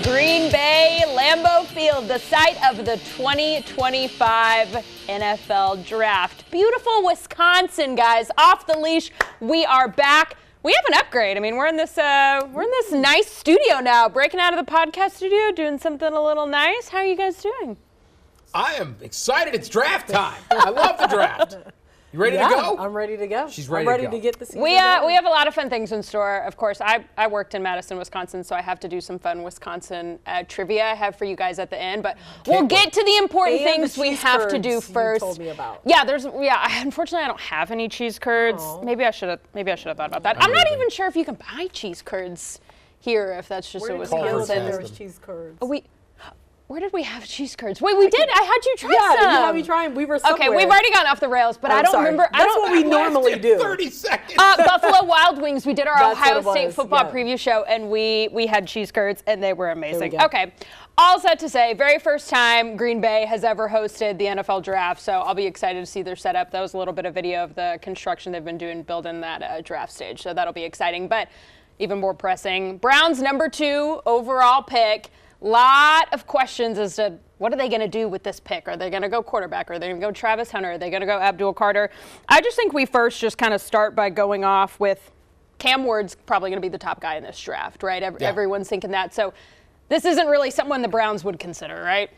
Green Bay, Lambeau Field, the site of the 2025 NFL Draft. Beautiful Wisconsin, guys. Off the leash. We are back. We have an upgrade. I mean, we're in this nice studio now, breaking out of the podcast studio, doing something a little nice. How are you guys doing? I am excited. It's draft time. I love the draft. You ready to go? I'm ready to go. She's ready I'm ready to go. to get the season We going. have a lot of fun things in store. Of course, I worked in Madison, Wisconsin, so I have to do some fun Wisconsin trivia I have for you guys at the end. But we'll get to the important And things the we cheese have to do curds first. you told me about. Unfortunately, I don't have any cheese curds. Aw. Maybe I should have thought about that. I'm not even sure if you can buy cheese curds here, if that's just a Where did you know Wisconsin. that there was cheese curds? Where did we have cheese curds? Wait, we did. I had you try Yeah, some. you had me trying. We were somewhere. Okay, we've already gone off the rails, but I don't sorry. remember. That's what we normally do. 30 seconds. Buffalo Wild Wings. We did our That's Ohio what it State was, football yeah. preview show, and we had cheese curds, and they were amazing. There we go. Okay, all set to say, very first time Green Bay has ever hosted the NFL Draft, so I'll be excited to see their setup. That was a little bit of video of the construction they've been doing, building that draft stage, so that'll be exciting. But even more pressing, Browns' number 2 overall pick. Lot of questions as to what are they going to do with this pick? Are they going to go quarterback? Are they going to go Travis Hunter? Are they going to go Abdul Carter? I just think we first just kind of start by going off with Cam Ward's probably going to be the top guy in this draft, right? Everyone's thinking that. So this isn't really someone the Browns would consider, right?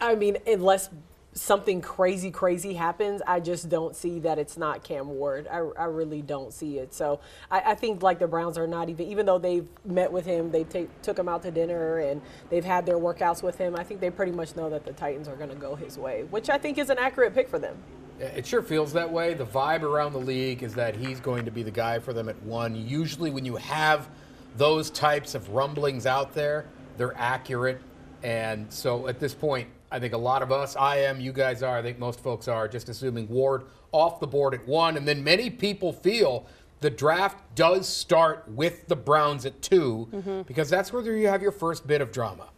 I mean, unless something crazy happens, I just don't see that it's not Cam Ward. I really don't see it. So I think like the Browns are not even though they've met with him, they took him out to dinner and they've had their workouts with him, I think they pretty much know that the Titans are going to go his way, which I think is an accurate pick for them. It sure feels that way. The vibe around the league is that he's going to be the guy for them at 1. Usually when you have those types of rumblings out there, they're accurate. And so at this point, I think a lot of us, I am, you guys are, I think most folks are, just assuming Ward off the board at 1. And then many people feel the draft does start with the Browns at 2 because that's where you have your first bit of drama.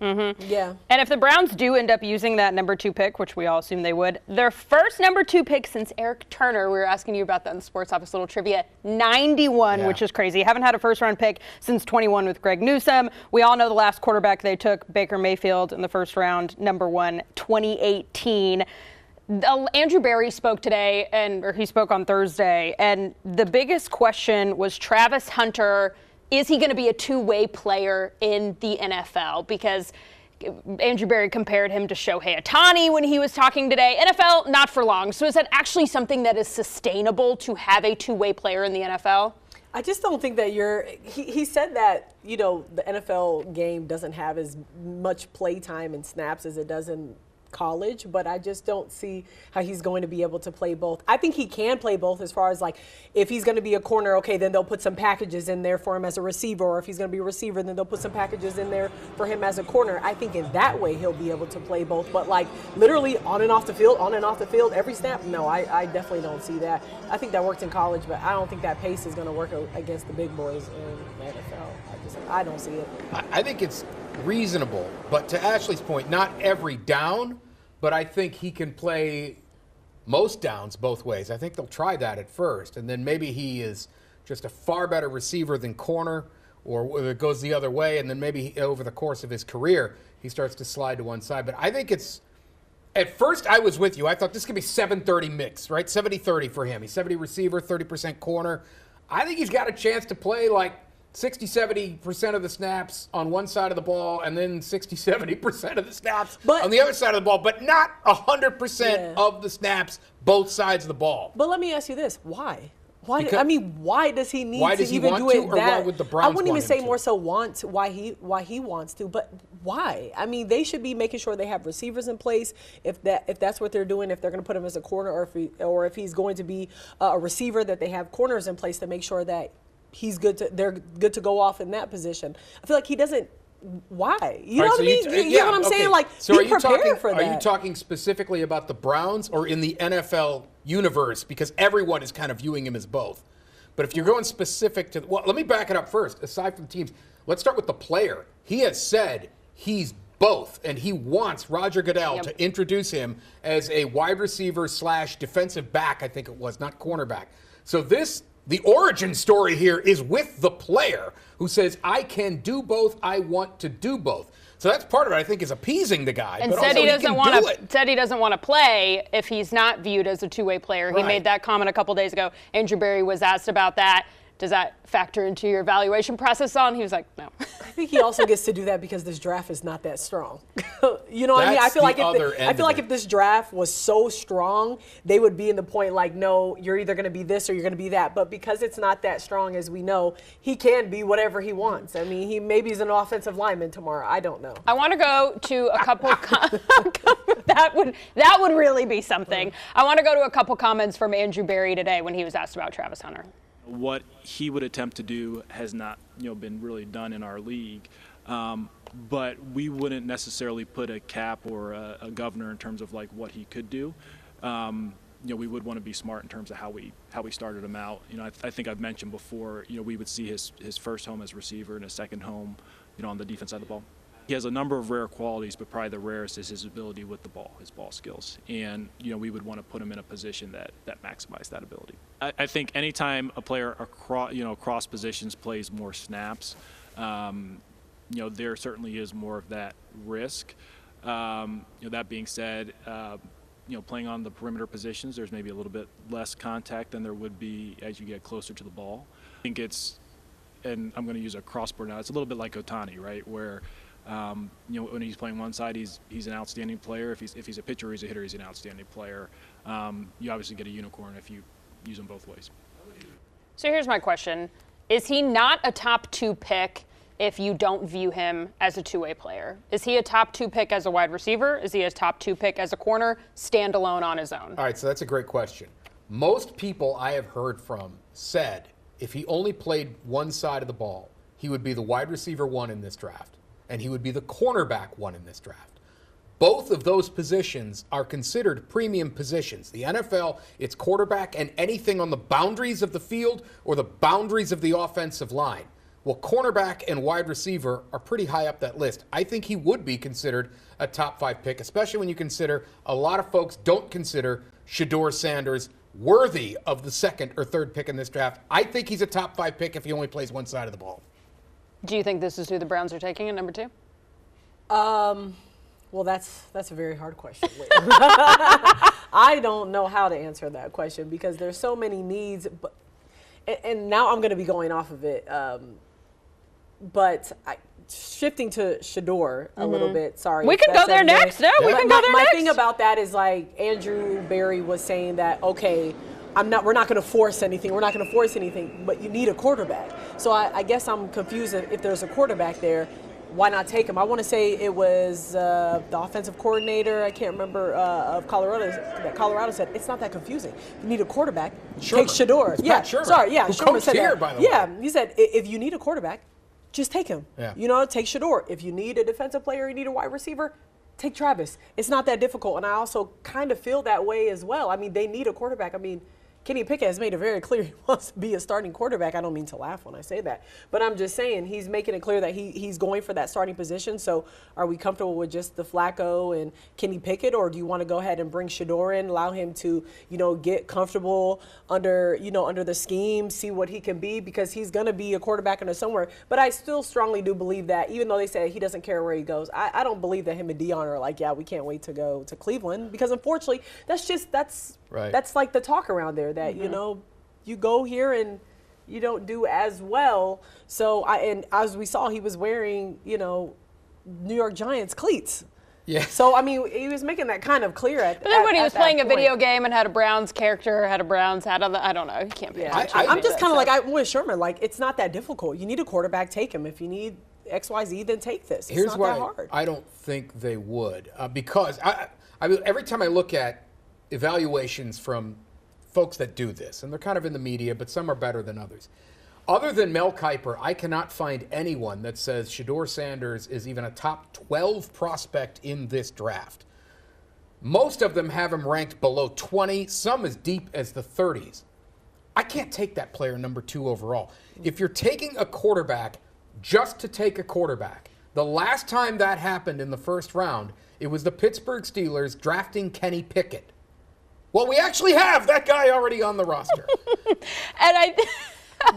Yeah. And if the Browns do end up using that number 2 pick, which we all assume they would, their first number 2 pick since Eric Turner, we were asking you about that in the Sports Office Little Trivia, 91, which is crazy. Haven't had a first-round pick since 21 with Greg Newsome. We all know the last quarterback they took, Baker Mayfield, in the first round, number 1, 2018. Andrew Berry spoke today, or he spoke on Thursday, and the biggest question was Travis Hunter. Is he going to be a two-way player in the NFL? Because Andrew Berry compared him to Shohei Ohtani when he was talking today. NFL, not for long. So is that actually something that is sustainable to have a two-way player in the NFL? I just don't think that he said that, the NFL game doesn't have as much play time and snaps as it does in college, but I just don't see how he's going to be able to play both. I think he can play both as far as like if he's going to be a corner, okay, then they'll put some packages in there for him as a receiver, or if he's going to be a receiver, then they'll put some packages in there for him as a corner. I think in that way he'll be able to play both, but like literally on and off the field, every snap, no, I definitely don't see that. I think that worked in college, but I don't think that pace is going to work against the big boys in the NFL. I don't see it. I think it's reasonable, but to Ashley's point, not every down, but I think he can play most downs both ways. I think they'll try that at first, and then maybe he is just a far better receiver than corner, or it goes the other way, and then maybe over the course of his career, he starts to slide to one side. But I think it's, at first I was with you. I thought this could be 70-30 mix, right? 70-30 for him. He's 70 receiver, 30% corner. I think he's got a chance to play like 60-70% of the snaps on one side of the ball and then 60-70% of the snaps on the other side of the ball, but not 100% of the snaps both sides of the ball. But let me ask you this. Why? Why does he need to even do it? Why would the Browns I wouldn't even say to? more so why he wants to, but why? I mean, they should be making sure they have receivers in place if that's what they're doing. If they're going to put him as a corner, or if he's going to be a receiver, that they have corners in place to make sure that they're good to go off in that position. I feel like he doesn't. Why? You know what I mean? You get what I'm saying? Like, so be prepared for that. Are you talking specifically about the Browns or in the NFL universe? Because everyone is kind of viewing him as both. But if you're going specific to, well, let me back it up first. Aside from teams, let's start with the player. He has said he's both, and he wants Roger Goodell to introduce him as a wide receiver / defensive back, I think it was, not cornerback. So this The origin story here is with the player who says, I can do both, I want to do both. So that's part of it, I think, is appeasing the guy. And but said also he doesn't want to it. play if he's not viewed as a two-way player. He made that comment a couple days ago. Andrew Berry was asked about that. Does that factor into your evaluation process? He was like, no. I think he also gets to do that because this draft is not that strong. You know what I mean? I feel like if this draft was so strong, they would be in the point like, no, you're either going to be this or you're going to be that. But because it's not that strong, as we know, he can be whatever he wants. I mean, maybe he's an offensive lineman tomorrow. I don't know. I want to go to a couple. That would really be something. I want to go to a couple comments from Andrew Berry today when he was asked about Travis Hunter. What he would attempt to do has not, been really done in our league. But we wouldn't necessarily put a cap or a governor in terms of like what he could do. We would want to be smart in terms of how we started him out. I think I've mentioned before, we would see his first home as receiver and his second home, on the defense side of the ball. He has a number of rare qualities, but probably the rarest is his ability with the ball, his ball skills. And, we would want to put him in a position that maximizes that ability. I think anytime a player across positions plays more snaps, there certainly is more of that risk. That being said, playing on the perimeter positions, there's maybe a little bit less contact than there would be as you get closer to the ball. I think it's, and I'm going to use a crossboard now, it's a little bit like Ohtani, right, where when he's playing one side, he's an outstanding player. If he's a pitcher, he's a hitter, he's an outstanding player. You obviously get a unicorn if you use them both ways. So here's my question. Is he not a top 2 pick if you don't view him as a two-way player? Is he a top 2 pick as a wide receiver? Is he a top 2 pick as a corner, standalone on his own? All right, so that's a great question. Most people I have heard from said if he only played one side of the ball, he would be the wide receiver 1 in this draft. And he would be the cornerback 1 in this draft. Both of those positions are considered premium positions. The NFL, it's quarterback and anything on the boundaries of the field or the boundaries of the offensive line. Well, cornerback and wide receiver are pretty high up that list. I think he would be considered a top 5 pick, especially when you consider a lot of folks don't consider Shedeur Sanders worthy of the 2nd or 3rd pick in this draft. I think he's a top 5 pick if he only plays one side of the ball. Do you think this is who the Browns are taking at number 2? Well, that's a very hard question. I don't know how to answer that question because there's so many needs. And now I'm going to be going off of it. Shifting to Shedeur a little bit. Sorry. We can go there next. No, we can go there next. My thing about that is like Andrew Berry was saying that, okay, we're not going to force anything. We're not going to force anything, but you need a quarterback. So I guess I'm confused if there's a quarterback there, why not take him? I want to say it was the offensive coordinator, I can't remember, of Colorado, that Colorado said, it's not that confusing. You need a quarterback, take Shedeur. Yeah, Sherman. Sorry, yeah. Who Sherman said here, that. by the yeah, way. He said, if you need a quarterback, just take him. Yeah. Take Shedeur. If you need a defensive player, you need a wide receiver, take Travis. It's not that difficult, and I also kind of feel that way as well. I mean, they need a quarterback. I mean, Kenny Pickett has made it very clear he wants to be a starting quarterback. I don't mean to laugh when I say that, but I'm just saying he's making it clear that he's going for that starting position. So are we comfortable with just the Flacco and Kenny Pickett, or do you want to go ahead and bring Shedeur in, allow him to, get comfortable under the scheme, see what he can be, because he's going to be a quarterback under somewhere. But I still strongly do believe that, even though they say he doesn't care where he goes, I don't believe that him and Dion are like, yeah, we can't wait to go to Cleveland, because unfortunately that's right. That's like the talk around there that, you go here and you don't do as well. So, and as we saw, he was wearing, New York Giants cleats. Yeah. So, I mean, he was making that kind of clear at But then when he was playing a point. video game and had a Browns character, had a Browns hat on I don't know. He can't be. Yeah. I'm just kind of like, I'm with Sherman. Like, it's not that difficult. You need a quarterback, take him. If you need XYZ, then take this. It's Here's not why that hard. I don't think they would. Because I mean, every time I look at evaluations from folks that do this, and they're kind of in the media, but some are better than others. Other than Mel Kiper, I cannot find anyone that says Shedeur Sanders is even a top 12 prospect in this draft. Most of them have him ranked below 20, some as deep as the 30s. I can't take that player number 2 overall. If you're taking a quarterback just to take a quarterback, the last time that happened in the first round, it was the Pittsburgh Steelers drafting Kenny Pickett. Well, we actually have that guy already on the roster. And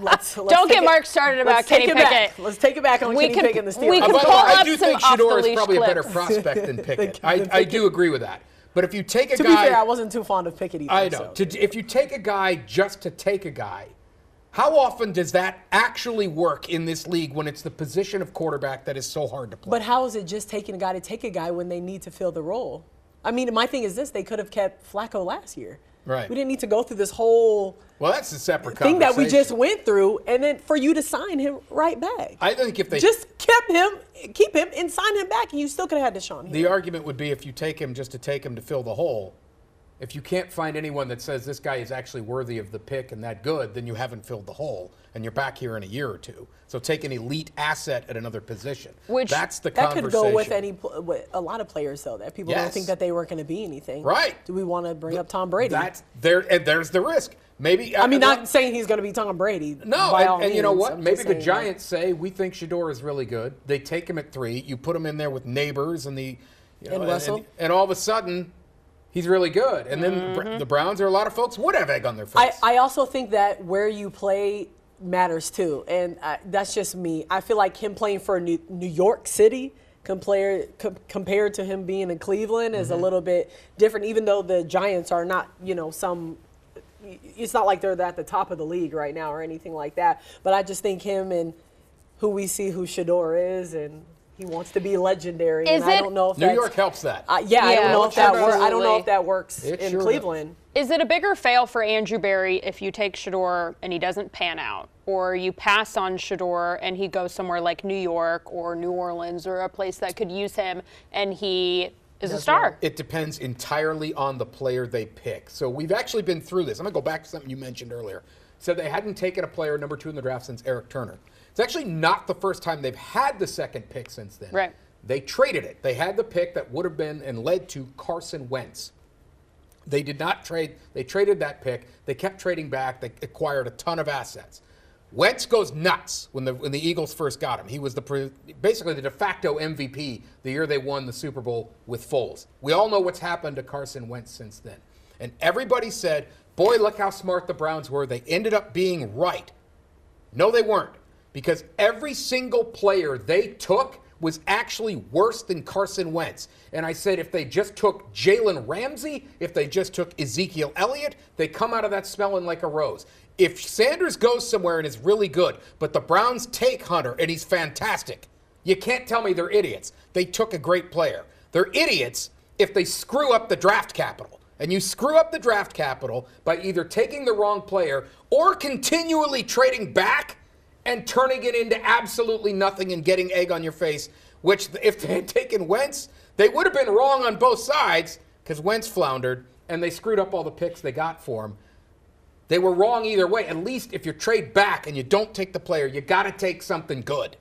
Let's don't get Mark started about Kenny Pickett. Let's take it back on Kenny Pickett and the Steelers. We can By the pull way, I up do some think off the Shador is leash probably a better clips. prospect than Pickett. Than I do agree with that. But if you take a To guy, be fair, I wasn't too fond of Pickett either. I know. So. If you take a guy just to take a guy, how often does that actually work in this league when it's the position of quarterback that is so hard to play? But how is it just taking a guy to take a guy when they need to fill the role? I mean, my thing is this: they could have kept Flacco last year. Right. We didn't need to go through this whole Well, that's a separate thing that we just conversation. went through, and then for you to sign him right back. I think if they just keep him, and sign him back, and you still could have had Deshaun. The argument would be if you take him just to take him to fill the hole, if you can't find anyone that says this guy is actually worthy of the pick and that good, then you haven't filled the hole, and you're back here in a year or two. So take an elite asset at another position. That's the that conversation. could go with a lot of players, though, that people don't think that they weren't going to be anything. Right. Do we want to bring up Tom Brady? There's the risk. Maybe I mean, not saying he's going to be Tom Brady. No, by all and you know means. what? I'm Maybe just the saying, Giants say we think Shador is really good. They take him at 3. You put him in there with Neighbors and And Russell. and all of a sudden, he's really good. And then the Browns, there are a lot of folks would have egg on their face. I also think that where you play matters too, and that's just me. I feel like him playing for New York City compared to him being in Cleveland is a little bit different, even though the Giants are not, it's not like they're at the top of the league right now or anything like that. But I just think him and who Shador is, and he wants to be legendary. I don't know if New York helps that. I don't know if that works. I don't know absolutely. if that works It in sure Cleveland. Is it a bigger fail for Andrew Berry if you take Shador and he doesn't pan out, or you pass on Shador and he goes somewhere like New York or New Orleans or a place that could use him and he is a star? It depends entirely on the player they pick. So we've actually been through this. I'm going to go back to something you mentioned earlier. So they hadn't taken a player number 2 in the draft since Eric Turner. It's actually not the first time they've had the second pick since then. Right. They traded it. They had the pick that would have been and led to Carson Wentz. They did not trade. They traded that pick. They kept trading back. They acquired a ton of assets. Wentz goes nuts when the Eagles first got him. He was basically the de facto MVP the year they won the Super Bowl with Foles. We all know what's happened to Carson Wentz since then. And everybody said, boy, look how smart the Browns were. They ended up being right. No, they weren't. Because every single player they took was actually worse than Carson Wentz. And I said if they just took Jalen Ramsey, if they just took Ezekiel Elliott, they come out of that smelling like a rose. If Sanders goes somewhere and is really good, but the Browns take Hunter and he's fantastic, you can't tell me they're idiots. They took a great player. They're idiots if they screw up the draft capital. And you screw up the draft capital by either taking the wrong player or continually trading back and turning it into absolutely nothing and getting egg on your face, which if they had taken Wentz, they would have been wrong on both sides because Wentz floundered and they screwed up all the picks they got for him. They were wrong either way. At least if you trade back and you don't take the player, you got to take something good.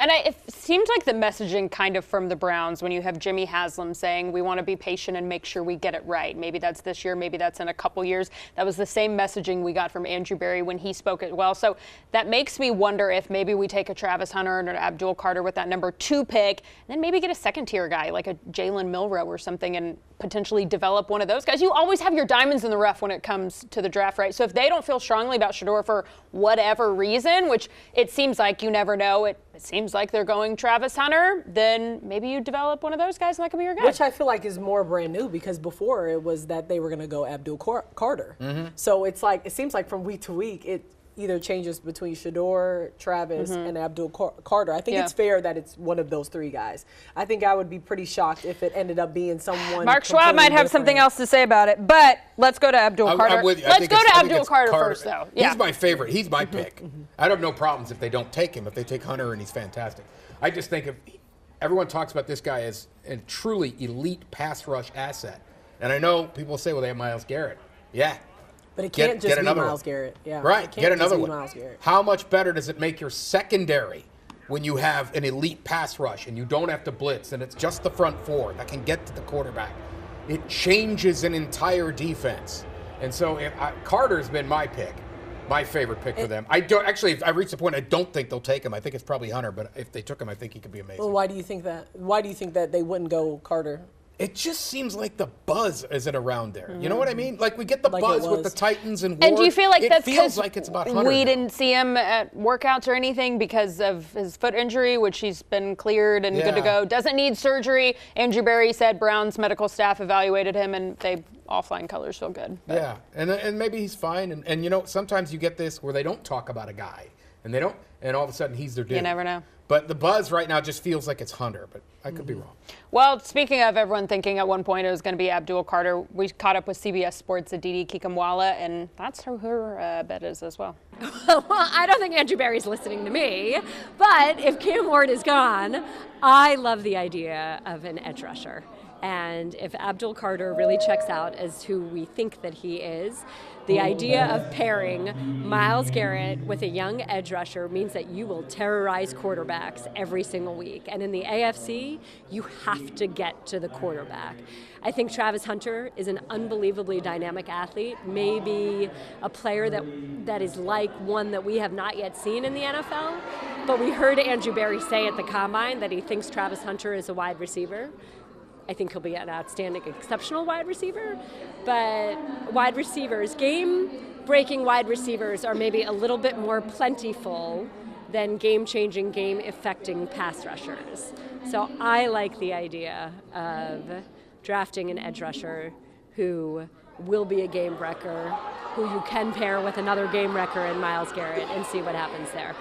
And it seems like the messaging kind of from the Browns when you have Jimmy Haslam saying we want to be patient and make sure we get it right. Maybe that's this year, maybe that's in a couple years. That was the same messaging we got from Andrew Berry when he spoke as well. So that makes me wonder if maybe we take a Travis Hunter and an Abdul Carter with that number 2 pick, and then maybe get a second-tier guy like a Jalen Milroe or something and potentially develop one of those guys. You always have your diamonds in the rough when it comes to the draft, right? So if they don't feel strongly about Shador for whatever reason, which it seems like you never know, it seems like they're going Travis Hunter, then maybe you develop one of those guys and that could be your guy. Which I feel like is more brand new because before it was that they were going to go Abdul Carter. So it seems like from week to week it either changes between Shador, Travis, and Abdul Carter. I think it's fair that it's one of those 3 guys. I think I would be pretty shocked if it ended up being someone. Mark Schwab might have something else to say about it, but let's go to Abdul Carter. Let's go to Abdul Carter first, though. Yeah. He's my favorite. He's my pick. I'd have no problems if they don't take him, if they take Hunter and he's fantastic. I just think everyone talks about this guy as a truly elite pass rush asset. And I know people say, well, they have Myles Garrett. Yeah. But it can't just be Myles Garrett. Yeah. Right. Get another one. Myles Garrett. How much better does it make your secondary when you have an elite pass rush and you don't have to blitz and it's just the front 4 that can get to the quarterback? It changes an entire defense. And so Carter's been my pick, my favorite pick for them. I reached the point I don't think they'll take him. I think it's probably Hunter, but if they took him, I think he could be amazing. Well, why do you think that? Why do you think that they wouldn't go Carter? It just seems like the buzz isn't around there. You know what I mean? Like we get the Like buzz it with the was. Titans and Ward. And do you feel like it that's feels because like it's about Hunter we now. didn't see him at workouts or anything because of his foot injury, which he's been cleared and good to Yeah. go. Doesn't need surgery. Andrew Berry said Brown's medical staff evaluated him and they all flying colors feel good. But Yeah, and maybe he's fine. And you know, sometimes you get this where they don't talk about a guy, and they don't, and all of a sudden he's their dude. you never know. But the buzz right now just feels like it's Hunter, but I could be wrong. Well, speaking of everyone thinking at one point it was going to be Abdul Carter, we caught up with CBS Sports' Aditi Kikamwala, and that's who her bet is as well. Well, I don't think Andrew Berry's listening to me, but if Cam Ward is gone, I love the idea of an edge rusher. And if Abdul Carter really checks out as who we think that he is, the idea of pairing Myles Garrett with a young edge rusher means that you will terrorize quarterbacks every single week. And in the AFC, you have to get to the quarterback. I think Travis Hunter is an unbelievably dynamic athlete, maybe a player that is like one that we have not yet seen in the NFL. But we heard Andrew Berry say at the Combine that he thinks Travis Hunter is a wide receiver. I think he'll be an outstanding, exceptional wide receiver. But wide receivers, game-breaking wide receivers are maybe a little bit more plentiful than game-changing, game-affecting pass rushers. So I like the idea of drafting an edge rusher who will be a game wrecker, who you can pair with another game wrecker in Myles Garrett and see what happens there.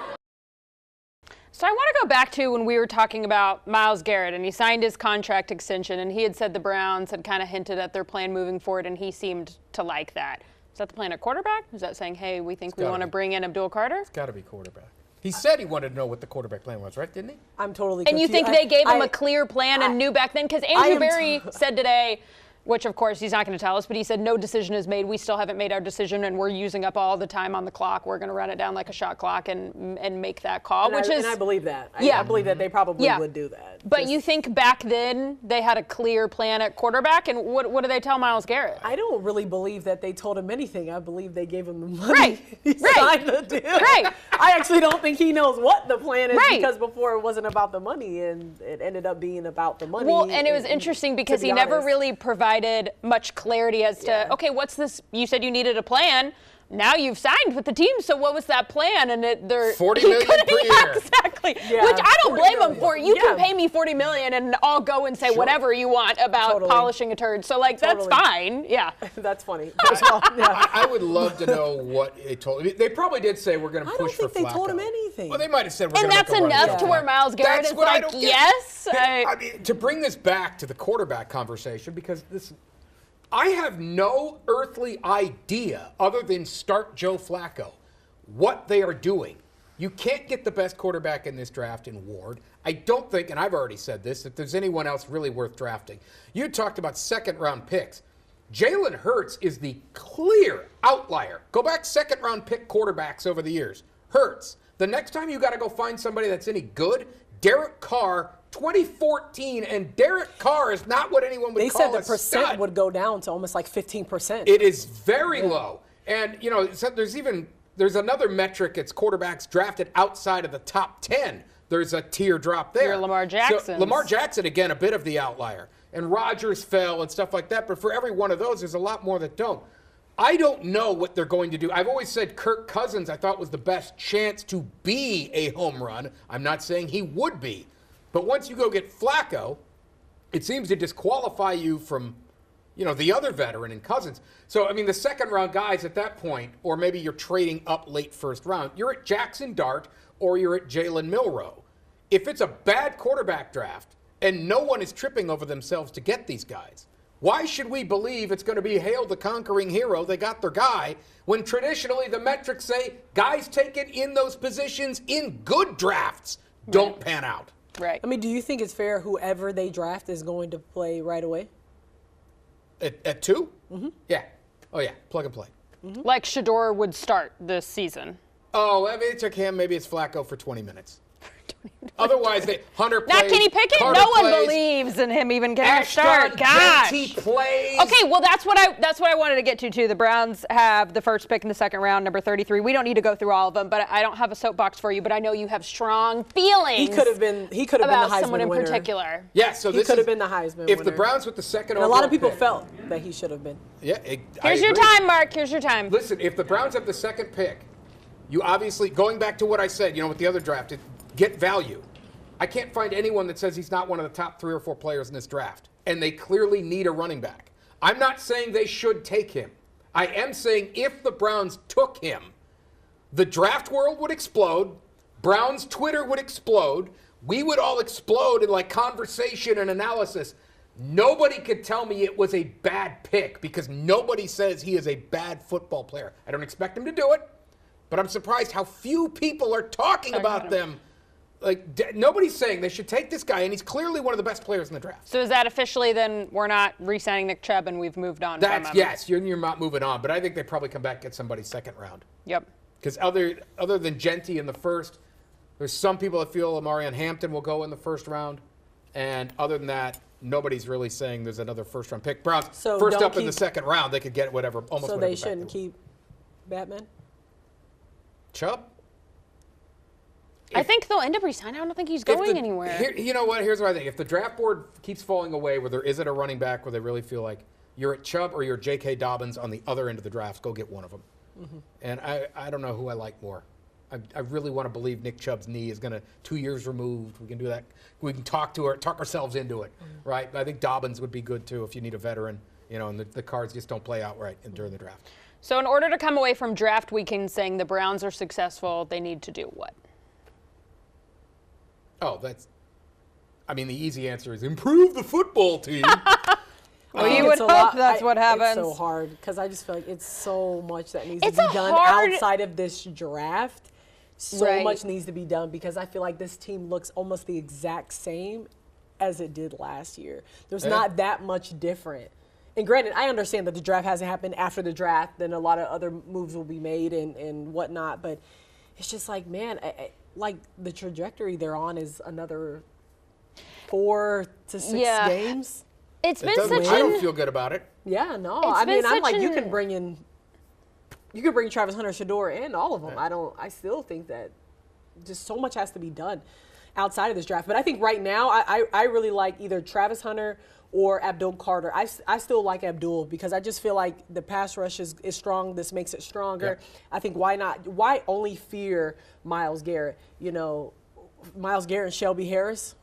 So I want to go back to when we were talking about Myles Garrett and he signed his contract extension and he had said the Browns had kind of hinted at their plan moving forward and he seemed to like that. Is that the plan at quarterback? Is that saying, hey, we think we want to bring in Abdul Carter? It's got to be quarterback. He said he wanted to know what the quarterback plan was, right? Didn't he? I'm totally And confused. you think they gave him a clear plan and knew back then? Because Andrew am Berry said today, which of course he's not going to tell us, but he said no decision is made. We still haven't made our decision and we're using up all the time on the clock. We're going to run it down like a shot clock and make that call, And I believe that. Yeah. I believe that they probably would do that. But you think back then they had a clear plan at quarterback, and what do they tell Myles Garrett? I don't really believe that they told him anything. I believe they gave him the money. Right. He signed the deal. Right. I actually don't think he knows what the plan is Right. because before it wasn't about the money and it ended up being about the money. Well, and it was interesting because he never really provided much clarity as to, okay, what's this? You said you needed a plan. Now you've signed with the team, so what was that plan? And they're $40 million per year. Yeah, exactly. Yeah, Which I don't blame $40 him for. You can Yeah. pay me $40 million, and I'll go and say whatever you want about Totally. polishing a turd. So like that's Totally. fine. Yeah. That's funny. Well, yeah. I would love to know what they told him. They probably did say we're going to I don't push for think they told him Flacco. anything. Well, they might have said we're And going to that's make a run enough at to it. where Myles Garrett That's is what I like, don't get. yes. I mean, to bring this back to the quarterback conversation, because I have no earthly idea other than start Joe Flacco what they are doing. You can't get the best quarterback in this draft in Ward. I don't think, and I've already said this, that there's anyone else really worth drafting. You talked about second-round picks. Jalen Hurts is the clear outlier. Go back second-round pick quarterbacks over the years. Hurts. The next time you got to go find somebody that's any good, Derek Carr, 2014, and Derek Carr is not what anyone would They call said a the percent stud. would go down to almost like 15%. It is very low. And, you know, so there's another metric. It's quarterbacks drafted outside of the top 10. There's a tier drop there. Your Lamar So Jacksons. Lamar Jackson, again, a bit of the outlier. And Rodgers fell and stuff like that. But for every one of those, there's a lot more that don't. I don't know what they're going to do. I've always said Kirk Cousins, I thought, was the best chance to be a home run. I'm not saying he would be. But once you go get Flacco, it seems to disqualify you from, you know, the other veteran in Cousins. So, I mean, the second-round guys at that point, or maybe you're trading up late first round, you're at Jackson Dart or you're at Jalen Milroe. If it's a bad quarterback draft and no one is tripping over themselves to get these guys, why should we believe it's going to be Hail the Conquering Hero, they got their guy, when traditionally the metrics say guys taken in those positions in good drafts don't pan out? Right. I mean, do you think it's fair whoever they draft is going to play right away? At 2? Mm-hmm. Yeah. Oh, yeah. Plug and play. Mm-hmm. Like Shador would start this season. Oh, I mean, it took him. Maybe it's Flacco for 20 minutes. Otherwise, Hunter plays. Not Kenny Pickett. Carter No one plays, believes in him even getting Ashton a start. Gosh. Genty plays. Okay, well that's what I wanted to get to too. The Browns have the first pick in the second round, number 33. We don't need to go through all of them, but I don't have a soapbox for you. But I know you have strong feelings. He could have been the Heisman someone in winner. particular. Yeah, so He this could have been the Heisman winner. If the Browns with the second And a lot of people pick, felt that he should have been. Yeah, Here's your time, Mark. Here's your time. Listen, if the Browns have the second pick, you obviously, going back to what I said, with the other draft, get value. I can't find anyone that says he's not one of the top 3 or 4 players in this draft. And they clearly need a running back. I'm not saying they should take him. I am saying if the Browns took him, the draft world would explode. Browns Twitter would explode. We would all explode in conversation and analysis. Nobody could tell me it was a bad pick because nobody says he is a bad football player. I don't expect him to do it, but I'm surprised how few people are talking about them. Nobody's saying they should take this guy, and he's clearly one of the best players in the draft. So is that officially then we're not re-signing Nick Chubb and we've moved on from him? Yes, you're not moving on, but I think they probably come back and get somebody second round. Yep. Because other than Genty in the first, there's some people that feel Amarian Hampton will go in the first round, and other than that, nobody's really saying there's another first-round pick. Browns, first up in the second round, they could get whatever, almost So whatever they shouldn't keep Batman? Chubb? I think they'll end up resigning. I don't think he's going anywhere. You know what? Here's what I think. If the draft board keeps falling away where there isn't a running back where they really feel like you're at Chubb or you're J.K. Dobbins on the other end of the draft, go get one of them. Mm-hmm. And I don't know who I like more. I really want to believe Nick Chubb's knee is going to 2 years removed. We can do that. We can talk ourselves into it, right? I think Dobbins would be good too if you need a veteran, and the cards just don't play out right during the draft. So in order to come away from draft weekend saying the Browns are successful, they need to do what? Oh, the easy answer is improve the football team. Well, you would hope that's what happens. It's so hard because I just feel like it's so much that needs to be done outside of this draft. So much needs to be done because I feel like this team looks almost the exact same as it did last year. There's not that much different. And granted, I understand that the draft hasn't happened after the draft, then a lot of other moves will be made and whatnot. But it's just like, man, the trajectory they're on is another 4 to 6 games. I don't feel good about it. Yeah, no. I mean, I'm like, you can bring Travis Hunter, Shador, and all of them. I still think that just so much has to be done outside of this draft. But I think right now, I really like either Travis Hunter or Abdul Carter. I still like Abdul because I just feel like the pass rush is strong. This makes it stronger. Yeah. I think why only fear Myles Garrett? Myles Garrett and Shelby Harris.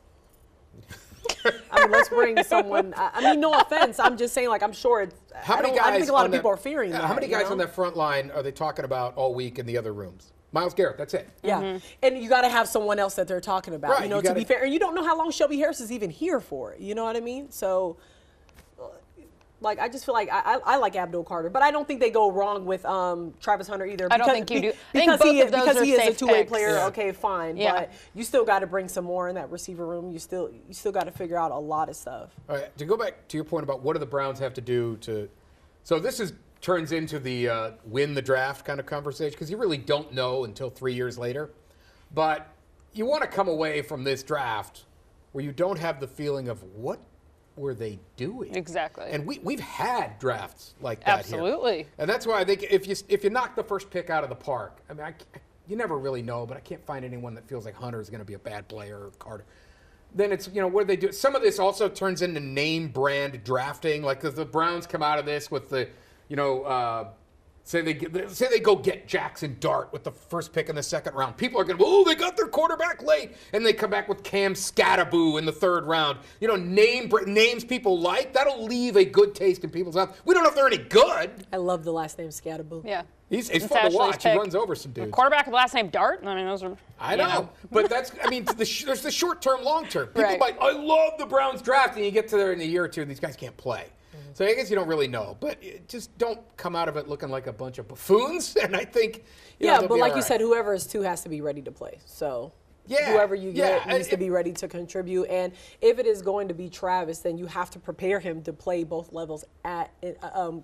Let's bring someone. No offense. I'm just saying, I'm sure it's. I think a lot of people are fearing that. How many guys on that front line are they talking about all week in the other rooms? Myles Garrett, that's it. Yeah, and you got to have someone else that they're talking about. Right, to be fair, and you don't know how long Shelby Harris is even here for. You know what I mean? So, I just feel like I like Abdul Carter, but I don't think they go wrong with Travis Hunter either. I don't think you do. Because he is a two-way picks. player. Yeah. Okay, fine, but you still got to bring some more in that receiver room. You still got to figure out a lot of stuff. All right, to go back to your point about what do the Browns have to do to, so this turns into the win the draft kind of conversation because you really don't know until 3 years later, but you want to come away from this draft where you don't have the feeling of what were they doing? Exactly. And we've had drafts like that Absolutely. Here. And that's why I think if you knock the first pick out of the park, you never really know, but I can't find anyone that feels like Hunter is going to be a bad player or Carter. Then it's, what do they do? Some of this also turns into name brand drafting, because the Browns come out of this with the, say they go get Jackson Dart with the first pick in the second round. People are going to, they got their quarterback late. And they come back with Cam Scattaboo in the third round. Names people like, that'll leave a good taste in people's mouth. We don't know if they're any good. I love the last name Scattaboo. Yeah. He's fun to watch. He runs over some dudes. Quarterback with the last name Dart? Those are. I know. But that's, there's the short term, long term. People I love the Browns draft. And you get to there in a year or two, and these guys can't play. So I guess you don't really know, but just don't come out of it looking like a bunch of buffoons. And I think, but like you said, whoever is 2 has to be ready to play. So Yeah, whoever you get yeah, needs to be ready to contribute. And if it is going to be Travis, then you have to prepare him to play both levels at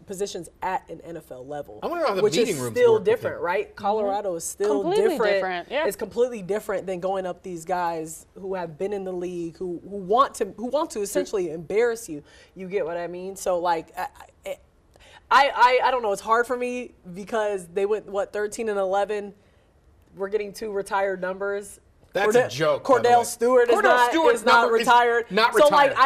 positions at an NFL level. I wonder how the which meeting is rooms still work with different, him. right? Colorado is still Completely different, yeah. It's completely different than going up these guys who have been in the league, who want to essentially embarrass you. You get what I mean? So like. I don't know. It's hard for me because they went 13-11. We're getting 2 retired numbers. That's a joke. Cordell Stewart is not retired. Not so retired. like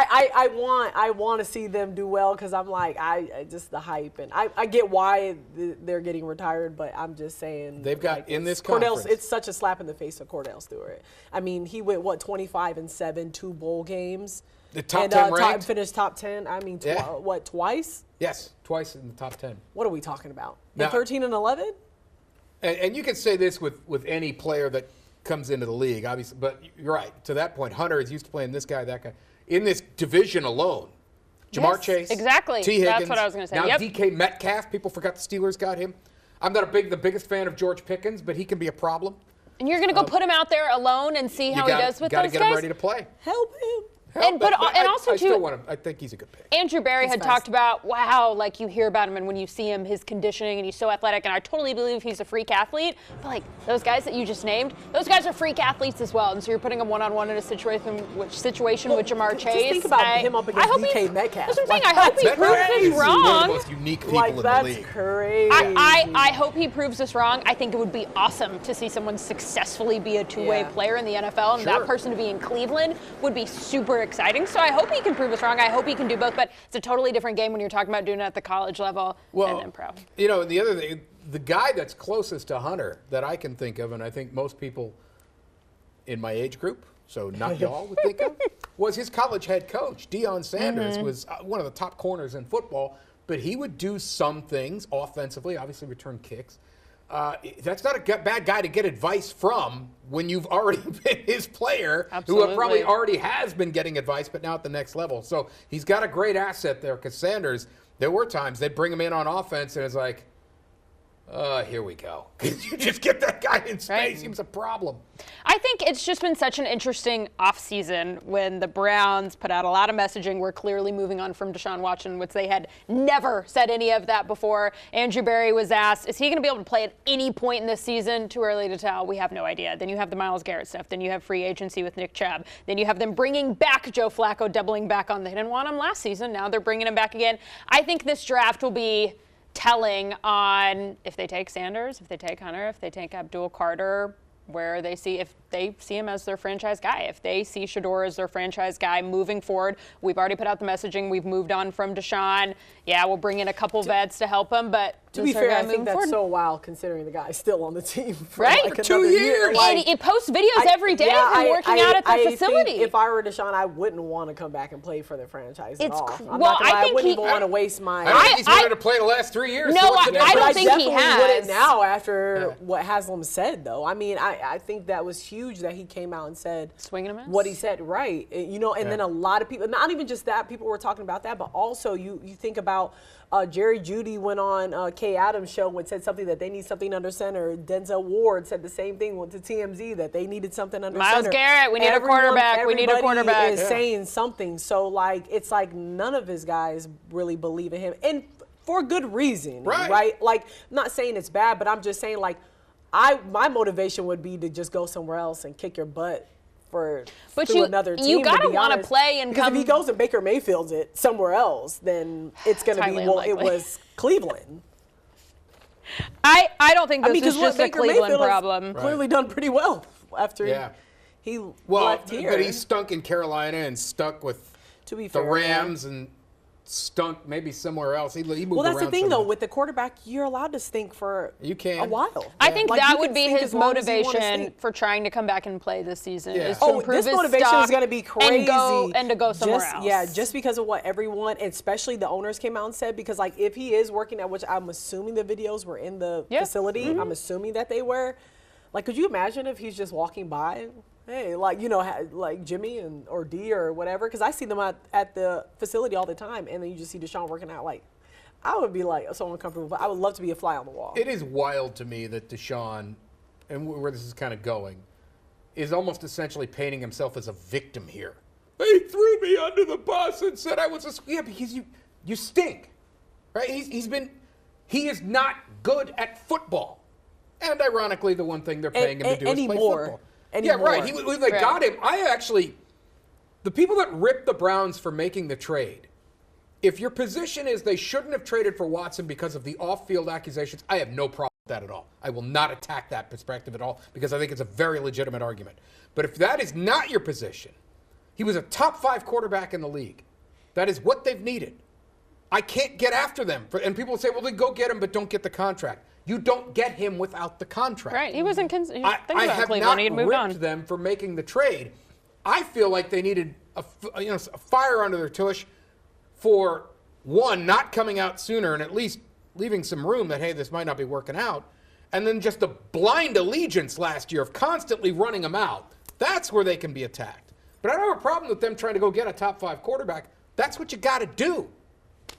I want to see them do well because I'm like I just the hype, and I get why they're getting retired, but I'm just saying They've got like, in this Cordell. conference. It's such a slap in the face of Cordell Stewart. I mean, he went 25-7, 2 bowl games. The top 10 ranked? Finished top 10. I mean, twice? Yes, twice in the top 10. What are we talking about? Now- 13-11? And you can say this with any player that comes into the league, obviously. But you're right. To that point, Hunter is used to playing this guy, that guy. In this division alone, Jamar Yes, Chase, exactly. T. Higgins. That's what I was gonna say. Now Yep. DK Metcalf. People forgot the Steelers got him. I'm not the biggest fan of George Pickens, but he can be a problem. And you're going to go put him out there alone and see how he does with those Got to get him guys? ready to play. Help him. And also I too, still want him. I think he's a good pick. Andrew Barry had fast. talked about, wow, like you hear about him and when you see him, his conditioning and he's so athletic, and I totally believe he's a freak athlete. But like those guys that you just named, those guys are freak athletes as well. And so you're putting them one-on-one in a situation with Jamar Just Chase. think about him up against DK Metcalf. That's what I'm saying. Like, I hope he that's proves crazy. us One of the wrong. most unique people Like, in the that's league. crazy. I hope he proves us wrong. I think it would be awesome to see someone successfully be a two-way Yeah. player in the NFL, and Sure. that person to be in Cleveland would be super exciting. So I hope he can prove us wrong. I hope he can do both, but it's a totally different game when you're talking about doing it at the college level and then pro. You know, the other thing, the guy that's closest to Hunter that I can think of, and I think most people in my age group, so not y'all would think of, was his college head coach. Deion Sanders was one of the top corners in football, but he would do some things offensively, obviously return kicks. That's not a bad guy to get advice from when you've already been his player, who Absolutely. probably already has been getting advice, but now at the next level. So he's got a great asset there because Sanders, there were times they'd bring him in on offense and it's like, here we go. You just get that guy in space. Right. He was a problem. I think it's just been such an interesting offseason when the Browns put out a lot of messaging. We're clearly moving on from Deshaun Watson, which they had never said any of that before. Andrew Barry was asked, is he going to be able to play at any point in this season? Too early to tell. We have no idea. Then you have the Myles Garrett stuff. Then you have free agency with Nick Chubb. Then you have them bringing back Joe Flacco, doubling back on. They didn't want him last season. Now they're bringing him back again. I think this draft will be telling on if they take Sanders, if they take Hunter, if they take Abdul Carter, where they see if they see him as their franchise guy, if they see Shador as their franchise guy moving forward. We've already put out the messaging. We've moved on from Deshaun. Yeah, we'll bring in a couple vets to help him, but To be this is our fair, guy I think moving that's forward. so wild considering the guy's still on the team for Right? like For 2 another year. years. Like, And he posts videos every day of him working out at the I facility. Think if I were Deshaun, I wouldn't want to come back and play for the franchise at It's all. cr- I'm well, not gonna I lie, think wouldn't he- even want to waste my. I don't think he's I- wanted to play the last 3 years. No, so what's the I difference? don't think he definitely has. wouldn't now after what Haslam said, though. I mean, I think that was huge that he came out and said Swing and a miss. what he said, right? You know, and then a lot of people, not even just that, people were talking about that, but also you think about Jerry Jeudy went on Kay Adams' show and said something that they need something under center. Denzel Ward said the same thing to TMZ that they needed something under Myles center. Garrett, we need a quarterback. We need a Everybody quarterback. is saying something. So, like, it's like none of his guys really believe in him. And for good reason, Right. Like, I'm not saying it's bad, but I'm just saying, like, my motivation would be to just go somewhere else and kick your butt But through another team. you gotta to be wanna honest. play and because come- if he goes and Baker Mayfield's it somewhere else, then it's going to be, highly well, it unlikely. was Cleveland. I don't think this is 'cause just a Baker Cleveland Mayfield has problem. clearly done pretty well after he left here. But he stunk in Carolina and stuck with to be the fair, Rams and stunk maybe somewhere else. He moved well, that's the around thing, so though. much. With the quarterback, you're allowed to stink for You can. a while. I think Like, that you would can be stink his as long as you wanna motivation stink. for trying to come back and play this season. Yeah. Is to Oh, improve this his motivation stock is going to be crazy. and to go somewhere just, else. Yeah, just because of what everyone, especially the owners, came out and said. Because, like, if he is working at, which I'm assuming the videos were in the facility, I'm assuming that they were. Like, could you imagine if he's just walking by? Hey, like, you know, like Jimmy or D or whatever, because I see them at the facility all the time, and then you just see Deshaun working out. Like, I would be like so uncomfortable, but I would love to be a fly on the wall. It is wild to me that Deshaun, and where this is kind of going, is almost essentially painting himself as a victim here. They threw me under the bus and said I was yeah, because you stink, right? He is not good at football, and ironically, the one thing they're paying him to do is play football. Yeah, right. They got him. The people that ripped the Browns for making the trade, if your position is they shouldn't have traded for Watson because of the off-field accusations, I have no problem with that at all. I will not attack that perspective at all because I think it's a very legitimate argument. But if that is not your position, he was a top 5 quarterback in the league. That is what they've needed. I can't get after them. And people say, well, then go get him, but don't get the contract. You don't get him without the contract. Right. He wasn't thinking I about have Cleveland. not He had moved on. ripped them for making the trade. I feel like they needed a fire under their tush for, one, not coming out sooner and at least leaving some room that, hey, this might not be working out. And then just the blind allegiance last year of constantly running them out. That's where they can be attacked. But I don't have a problem with them trying to go get a top 5 quarterback. That's what you got to do.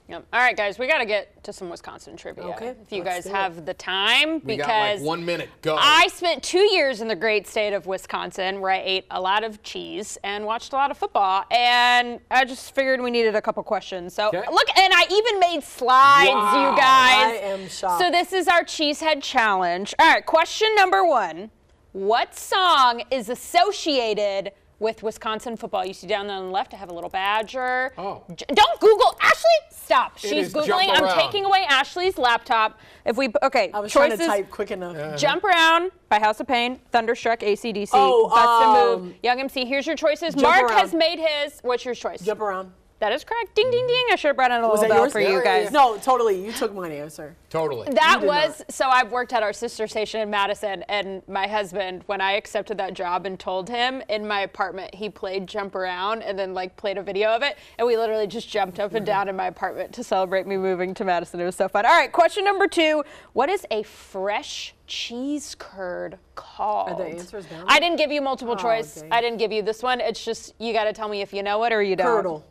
Yep. All right, guys, we got to get to some Wisconsin trivia. Okay, if you guys have the time, We got because like 1 minute. Go. I spent 2 years in the great state of Wisconsin where I ate a lot of cheese and watched a lot of football, and I just figured we needed a couple questions. So Okay. look, and I even made slides, Wow. you guys. I am shocked. So this is our Cheesehead Challenge. All right, question number 1. What song is associated with Wisconsin football? You see down there on the left, I have a little badger. Oh. Don't Google. Ashley, stop. It She's is Googling. Jump I'm Around. taking away Ashley's laptop. Okay, I was choices. trying to type quick enough. Jump Around by House of Pain, Thunderstruck, AC/DC, Oh, Bust a Move, Young MC. Here's your choices. Jump Mark Around. has made his. What's your choice? Jump Around. That is correct. Ding, ding, ding. I should have brought in a Was little that bell yours? for you guys. No, totally. You took my answer. Totally. That did was, so I've worked at our sister station in Madison, and my husband, when I accepted that job and told him in my apartment, he played Jump Around and then like played a video of it, and we literally just jumped up and down in my apartment to celebrate me moving to Madison. It was so fun. All right, question number 2. What is a fresh cheese curd called? Are the answers down? I didn't give you multiple choice. dang. I didn't give you this one. It's just, you got to tell me if you know it or you don't. Curdle.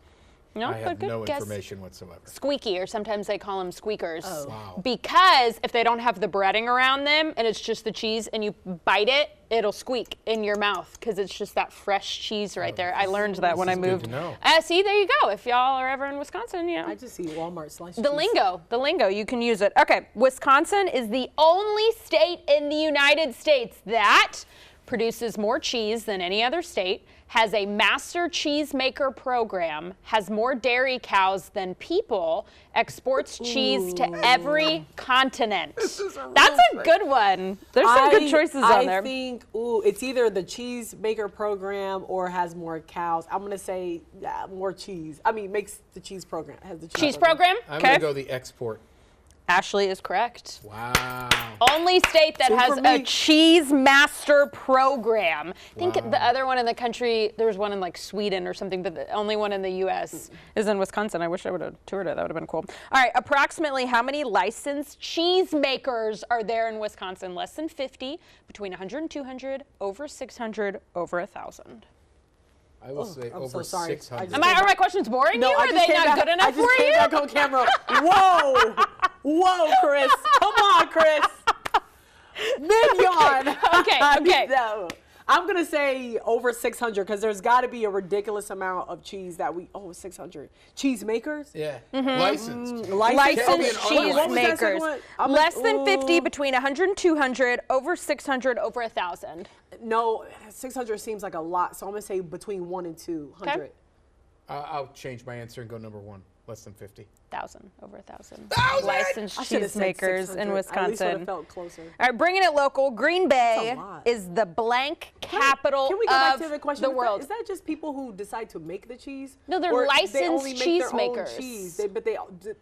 No, I but have good no guess. information whatsoever. Squeaky, or sometimes they call them squeakers. Oh. Wow. Because if they don't have the breading around them and it's just the cheese and you bite it, it'll squeak in your mouth because it's just that fresh cheese right there. I learned that when I is good moved. to know. See, there you go. If y'all are ever in Wisconsin, yeah. I just see Walmart slice The cheese. lingo, you can use it. Okay, Wisconsin is the only state in the United States that produces more cheese than any other state, has a master cheesemaker program, has more dairy cows than people, exports cheese to every continent. That's a good one. There's some good choices on there. I think, it's either the cheesemaker program or has more cows. I'm going to say more cheese. I mean, makes the cheese program. Has the Cheese program? I'm Okay. going to go the export. Ashley is correct. Wow. Only state that Two has for a me. cheese master program. I think the other one in the country, there was one in like Sweden or something, but the only one in the U.S. is in Wisconsin. I wish I would have toured it. That would have been cool. All right, approximately how many licensed cheese makers are there in Wisconsin? Less than 50, between 100 and 200, over 600, over 1,000. I will say I'm over so sorry. 600. I just- Are my questions boring you? I Are just they came not back- good enough I just for came you? back on camera. Whoa. Whoa, Chris. Come on, Chris. Mignon. Okay. No. I'm going to say over 600 because there's got to be a ridiculous amount of cheese that 600. Cheese makers? Yeah. Mm-hmm. Licensed. Licensed What was cheese that makers. second one? I'm Less like, than 50, ooh. between 100 and 200, over 600, over 1,000. No, 600 seems like a lot, so I'm going to say between 1 and 200. Okay. I'll change my answer and go number 1. Less than 50. 1,000, over 1,000. 1,000? Licensed I should have cheese said makers 600. in At least would have Wisconsin. felt closer. All right, bringing it local. Green Bay a lot. is the blank capital Can we go back of to the question? the world. Is that just people who decide to make the cheese? No, they're Or licensed they only make cheese their own makers. cheese?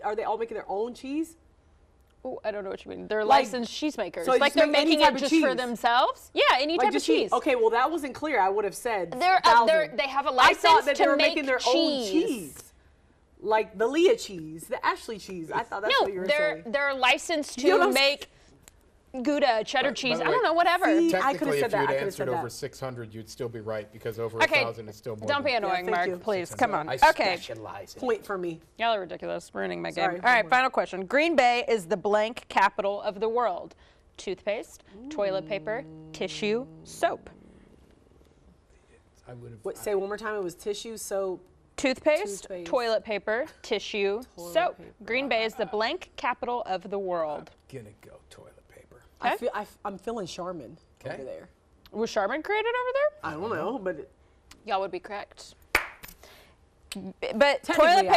Are they all making their own cheese? Ooh, I don't know what you mean. They're Like- licensed cheese makers. so you Like just they're make any making type it of just for cheese? themselves? Yeah, any type of just cheese. Okay, well that wasn't clear. I would have said They have a I license thought that to they were make making their own cheese. Like the Leah cheese, the Ashley cheese. I thought that's what you were saying. they're licensed You know what to I'm make Gouda, cheddar cheese. the I don't way, know, whatever. See, I Technically, could've said if that. I you'd could've answered said that. over 600, you'd still be right because over Okay, 1,000 is still more. don't be than- annoying, thank Mark. you. Please, come on. I Okay. specialize in. Point for me. Y'all are ridiculous. Ruining my game. Sorry, All right, one more. final question. Green Bay is the blank capital of the world. Toothpaste, toilet paper, tissue, soap. I would have. Say one more time. It was tissue, soap. Toothpaste, Toothpaste. toilet paper, tissue, soap. paper. Green Bay is the blank capital of the world. Gonna go toilet paper. Okay. I'm feeling Charmin Okay. over there. Was Charmin created over there? I don't know, but Y'all would be correct. But Technically,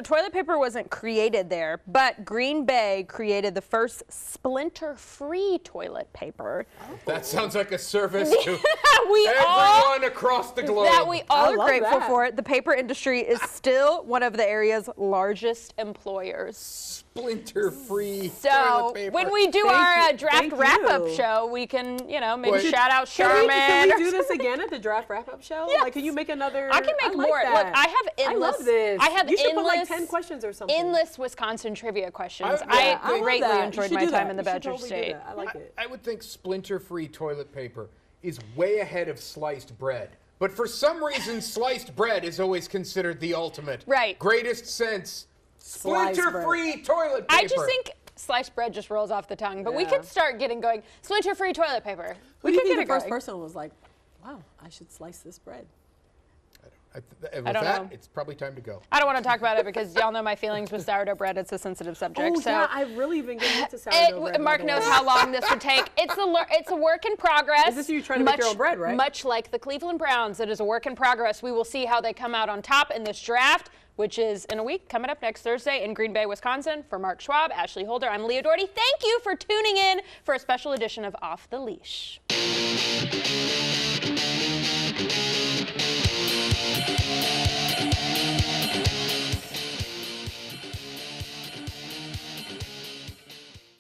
toilet paper wasn't created there, but Green Bay created the first splinter-free toilet paper. That sounds like a service to Everyone across the globe. That we all I are love grateful that. for. The paper industry is still one of the area's largest employers. Splinter-free So toilet paper. when we do Thank our you. draft Thank wrap-up you. show, we can, maybe Wait. shout out Can Charmin. we do this again at the draft wrap-up show? Yes. Like, can you make another? I can make like more. that. Look, I have endless. I love this. I have you should endless, put like 10 questions or something. endless Wisconsin trivia questions. I I love greatly that. enjoyed You my should do time that. in the You should Badger totally do State. that. I like it. I would think splinter-free toilet paper is way ahead of sliced bread. But for some reason, sliced bread is always considered the ultimate. Right. Greatest sense. Sliced Splinter-free toilet paper. I just think sliced bread just rolls off the tongue, but we Yeah. could start getting going. Splinter-free toilet paper. Who do you could think get the it first going. person was like, wow, I should slice this bread? With I don't that, know. it's probably time to go. I don't want to talk about it because y'all know my feelings with sourdough bread. It's a sensitive subject. Oh, so yeah, I've really been getting into sourdough bread. by Mark the knows way. how long this would take. It's a work in progress. Is this you trying to make your own bread, right? Much like the Cleveland Browns, it is a work in progress. We will see how they come out on top in this draft, which is in a week, coming up next Thursday in Green Bay, Wisconsin. For Mark Schwab, Ashley Holder, I'm Leah Doherty. Thank you for tuning in for a special edition of Off the Leash.